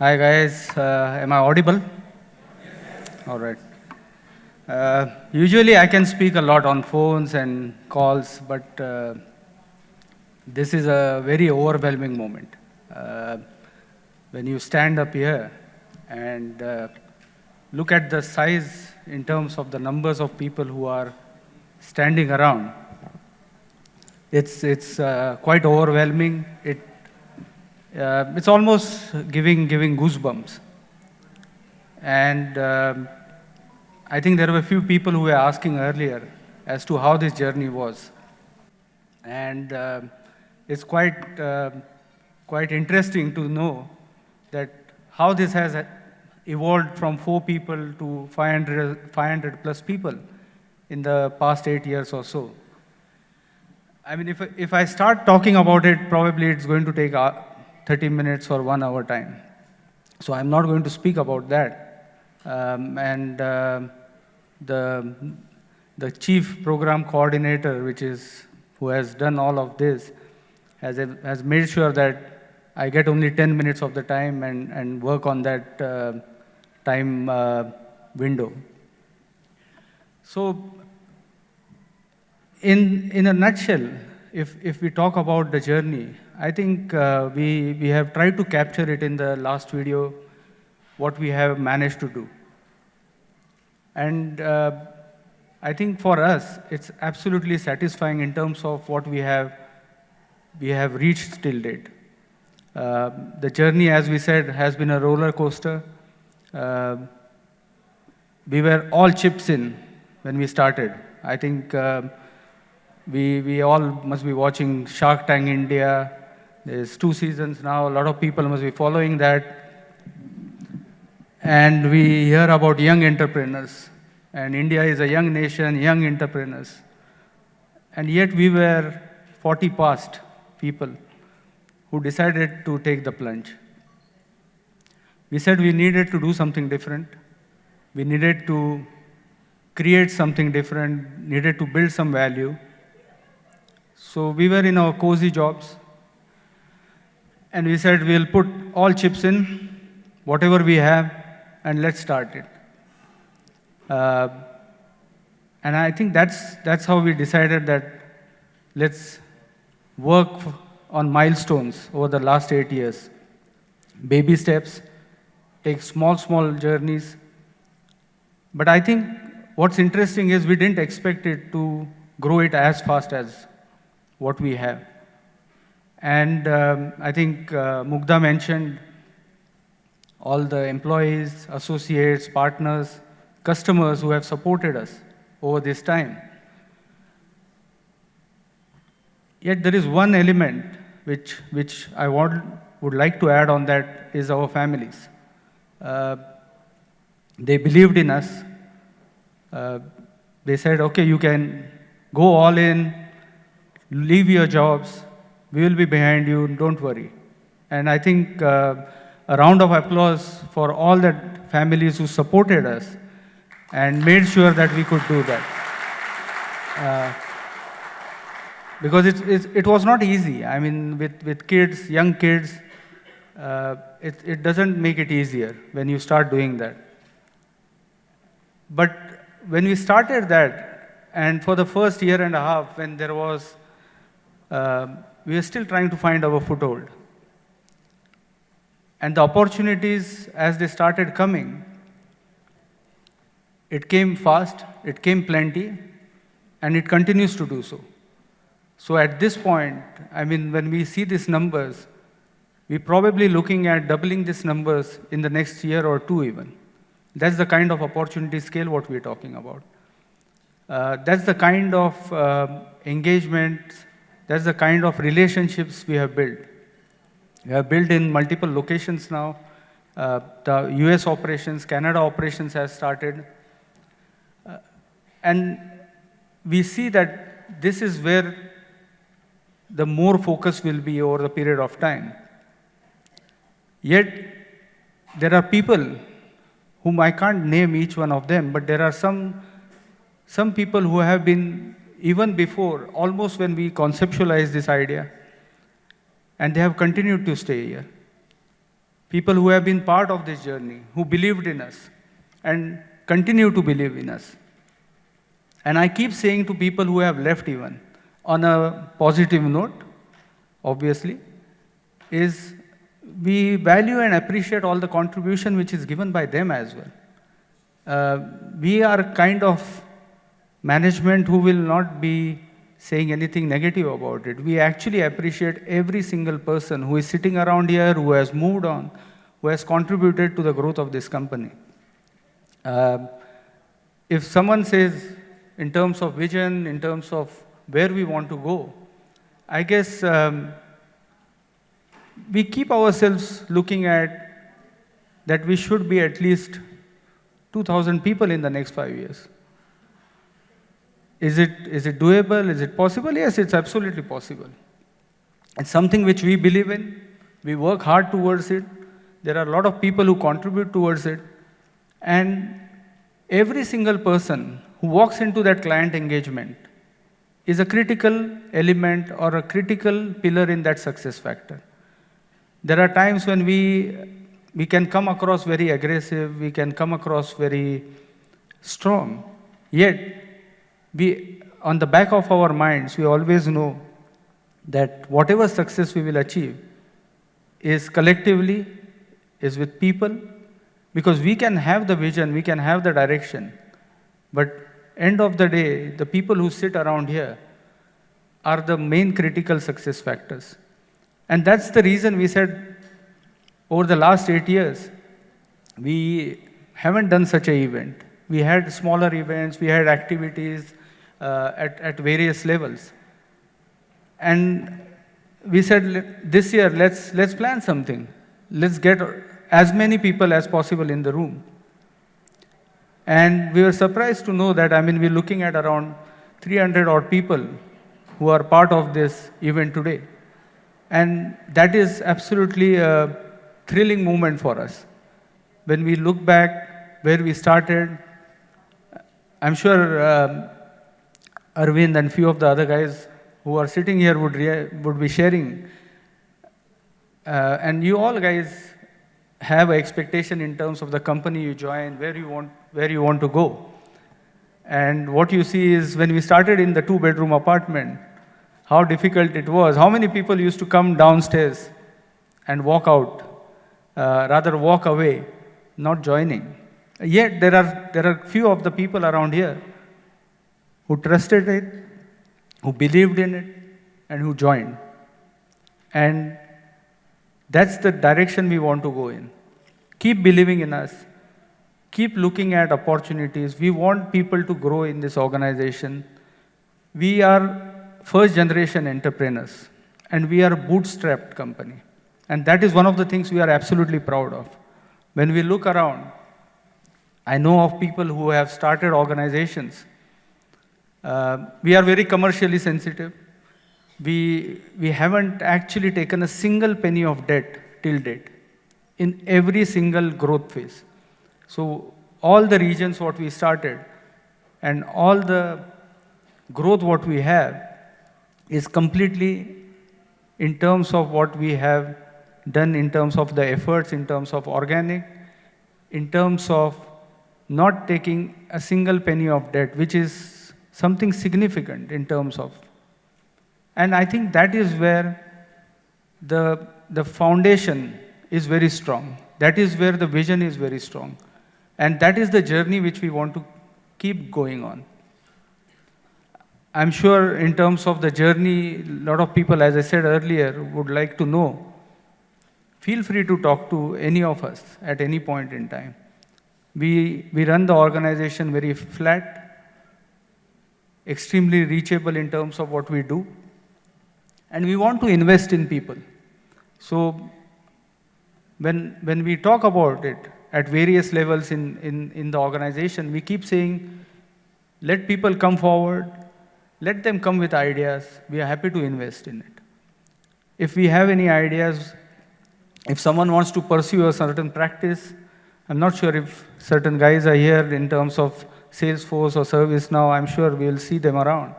Hi guys, am I audible? All right. Usually I can speak a lot on phones and calls, but this is a very overwhelming moment. Uh, when you stand up here and look at the size in terms of the numbers of people who are standing around, it's quite overwhelming. It's almost giving goosebumps. And I think there were a few people who were asking earlier as to how this journey was. And it's quite interesting to know that how this has evolved from 4 people to 500 plus people in the past 8 years or so. I mean, if I start talking about it, probably it's going to take 30 minutes or 1 hour time. So I'm not going to speak about that. The the chief program coordinator, who has done all of this, has made sure that I get only 10 minutes of the time and work on that time window. So in a nutshell, if we talk about the journey, I think we have tried to capture it in the last video, what we have managed to do. And I think for us, it's absolutely satisfying in terms of what we have reached till date. The journey, as we said, has been a roller coaster. We were all chips in when we started. I think we all must be watching Shark Tank India. There's 2 seasons now. A lot of people must be following that. And we hear about young entrepreneurs. And India is a young nation, young entrepreneurs. And yet we were 40 past people who decided to take the plunge. We said we needed to do something different. We needed to create something different, needed to build some value. So we were in our cozy jobs. And we said we'll put all chips in, whatever we have, and let's start it. And I think that's how we decided that let's work on milestones over the last 8 years. Baby steps, take small journeys. But I think what's interesting is we didn't expect it to grow it as fast as what we have. And I think Mugdha mentioned all the employees, associates, partners, customers who have supported us over this time. Yet there is one element which I would like to add on that is our families. They believed in us. They said, okay, you can go all in, leave your jobs, we will be behind you, don't worry. And I think a round of applause for all the families who supported us and made sure that we could do that. Because it was not easy. I mean, with kids, young kids, it doesn't make it easier when you start doing that. But when we started that, and for the first year and a half, when there was, we were still trying to find our foothold. And the opportunities, as they started coming, it came fast, it came plenty, and it continues to do so. So at this point, I mean, when we see these numbers, we're probably looking at doubling these numbers in the next year or 2 even. That's the kind of opportunity scale what we're talking about. That's the kind of engagement, that's the kind of relationships we have built. We have built in multiple locations now. The US operations, Canada operations has started. And we see that this is where the more focus will be over the period of time. Yet, there are people whom I can't name each one of them, but there are some people who have been, even before, almost when we conceptualized this idea, and they have continued to stay here. people who have been part of this journey, who believed in us and continue to believe in us. And I keep saying to people who have left even, on a positive note, obviously, is we value and appreciate all the contribution which is given by them as well. We are kind of management who will not be saying anything negative about it. We actually appreciate every single person who is sitting around here, who has moved on, who has contributed to the growth of this company. If someone says, in terms of vision, in terms of where we want to go, I guess we keep ourselves looking at that we should be at least 2,000 people in the next 5 years. Is it doable? Is it possible? Yes, it's absolutely possible. It's something which we believe in. We work hard towards it. There are a lot of people who contribute towards it. And every single person who walks into that client engagement is a critical element or a critical pillar in that success factor. There are times when we can come across very aggressive, we can come across very strong, yet on the back of our minds, we always know that whatever success we will achieve is collectively, is with people, because we can have the vision, we can have the direction, but end of the day, the people who sit around here are the main critical success factors. And that's the reason we said over the last 8 years, we haven't done such an event. We had smaller events, we had activities at various levels. And we said, this year, let's plan something. Let's get as many people as possible in the room. And we were surprised to know that, we're looking at around 300 odd people who are part of this event today. And that is absolutely a thrilling moment for us. When we look back where we started, I'm sure Arvind and few of the other guys who are sitting here would be sharing. And you all guys have an expectation in terms of the company you join, where you want to go. And what you see is when we started in the 2-bedroom apartment, how difficult it was. How many people used to come downstairs and walk out, rather walk away, not joining. Yet there are few of the people around here who trusted it, who believed in it, and who joined. And that's the direction we want to go in. Keep believing in us. Keep looking at opportunities. We want people to grow in this organization. We are first generation entrepreneurs, and we are a bootstrapped company. And that is one of the things we are absolutely proud of. When we look around, I know of people who have started organizations. We are very commercially sensitive. We haven't actually taken a single penny of debt till date in every single growth phase. So all the regions what we started and all the growth what we have is completely in terms of what we have done, in terms of the efforts, in terms of organic, in terms of not taking a single penny of debt, which is something significant in terms of. And I think that is where the foundation is very strong. That is where the vision is very strong. And that is the journey which we want to keep going on. I'm sure in terms of the journey, a lot of people, as I said earlier, would like to know. Feel free to talk to any of us at any point in time. We run the organization very flat, extremely reachable in terms of what we do, and we want to invest in people. So when we talk about it at various levels in the organization, we keep saying, let people come forward, let them come with ideas. We are happy to invest in it. If we have any ideas, if someone wants to pursue a certain practice, I'm not sure if certain guys are here in terms of Salesforce or ServiceNow. I'm sure we'll see them around.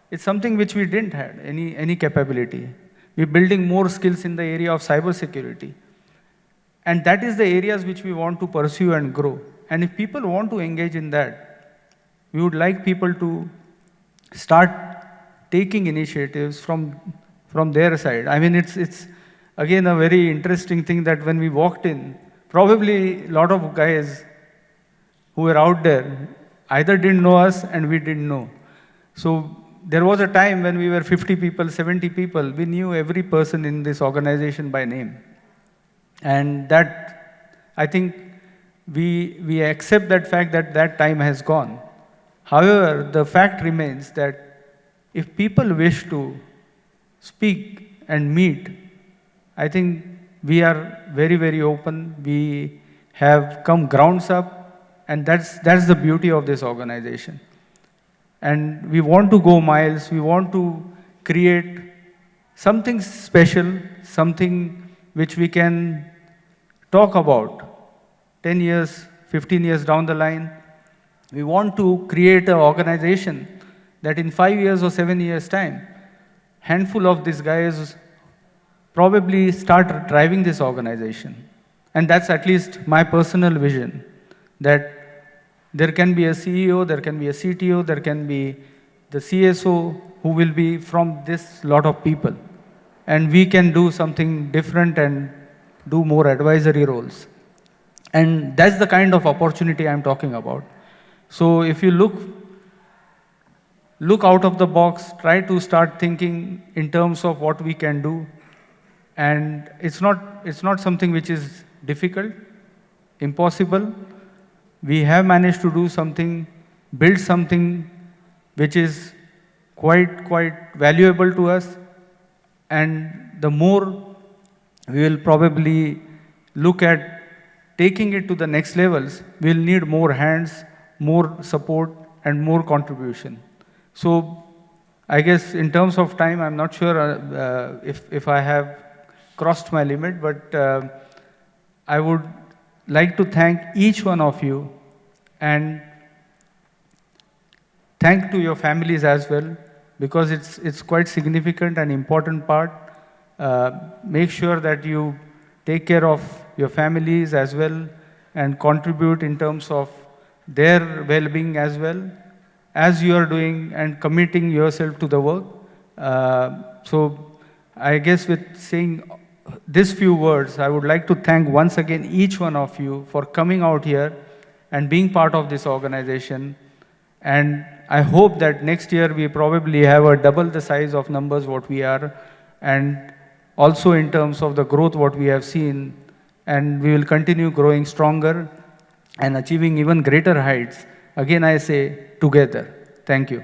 It's something which we didn't have any capability. We're building more skills in the area of cybersecurity. And that is the areas which we want to pursue and grow. And if people want to engage in that, we would like people to start taking initiatives from their side. I mean, it's again a very interesting thing that when we walked in, probably a lot of guys who were out there either didn't know us and we didn't know. So there was a time when we were 50 people, 70 people, we knew every person in this organization by name. And that, I think, we accept that fact that that time has gone. However, the fact remains that if people wish to speak and meet, I think we are very, very open. We have come grounds up, and that's the beauty of this organization. And we want to go miles. We want to create something special, something which we can talk about 10 years, 15 years down the line. We want to create an organization that in 5 years or 7 years' time, handful of these guys probably start driving this organization. And that's at least my personal vision, that there can be a CEO, there can be a CTO, there can be the CSO who will be from this lot of people. And we can do something different and do more advisory roles. And that's the kind of opportunity I'm talking about. So if you look out of the box, try to start thinking in terms of what we can do. And it's not something which is difficult, impossible. We have managed to do something, build something which is quite valuable to us. And the more we will probably look at taking it to the next levels, we'll need more hands, more support, and more contribution. So I guess in terms of time, I'm not sure if I have crossed my limit, but I would like to thank each one of you and thank to your families as well, because it's quite significant and important part. Make sure that you take care of your families as well and contribute in terms of their well-being as well, as you are doing and committing yourself to the work. So I guess with saying these few words, I would like to thank once again each one of you for coming out here and being part of this organization. And I hope that next year we probably have a double the size of numbers what we are, and also in terms of the growth what we have seen, and we will continue growing stronger and achieving even greater heights. Again, I say together. Thank you.